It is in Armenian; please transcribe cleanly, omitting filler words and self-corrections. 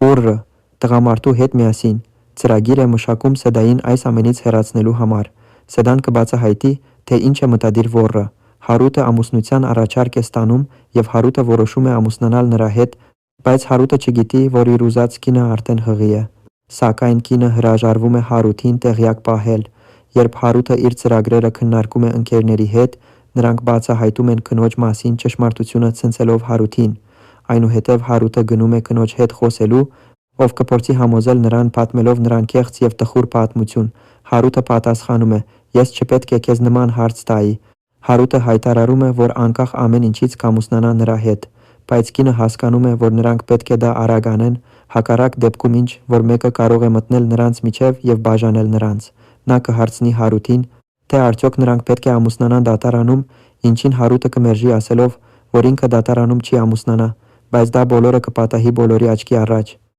Ուռը տղամարդու հետ միասին ծրագիր է մշակում Սեդային այս ամենից հեռացնելու համար։ Սեդան կբացահայտի, թե ինչ է մտադիր ոռը։ Հարութը ամուսնության առաջարկ է ստանում և Հարութը որոշում է ամուսնանալ նրա հետ, բայց Հարութը չգիտի, որ իր ուզած կինը արդեն հղի է։ Սակայն կինը հրաժարվում է Հարութին տեղյակ պահել։ Երբ Հարութը իր ծրագրերը քննարկում է ընկերների հետ, նրանք բացահայտում են կնոջ մասին ճշմարտությունը ցնցելով Հարութին։ Այնուհետև Հարութը գնում է կնոջ հետ խոսելու, ով կփորձի համոզել նրան պատմելով նրան կեղծ և տխուր պատմություն։ Հարութը պատասխանում է. «Ես չպետք է քեզ նման հարց տայի»։ Հարութը հայտարարում է, որ անկախ ամեն ինչից կամուսնանա նրա հետ, բայց կինը հասկանում է, որ նրանք պետք է դա արագ անեն, հակառակ դեպքում ինչ որ մեկը կարող է մտնել նրանց միջև և բաժանել նրանց։ Նա կհարցնի Հարութին, թե արդյոք նրանք պետք է ամուսնանան դատարանում, ինչին Հարութը կմերժի ասելով, որ ինքը դատարանում չի ամուսնանա, բայց դա բոլորը կպատահի բոլորի աչքի առաջ։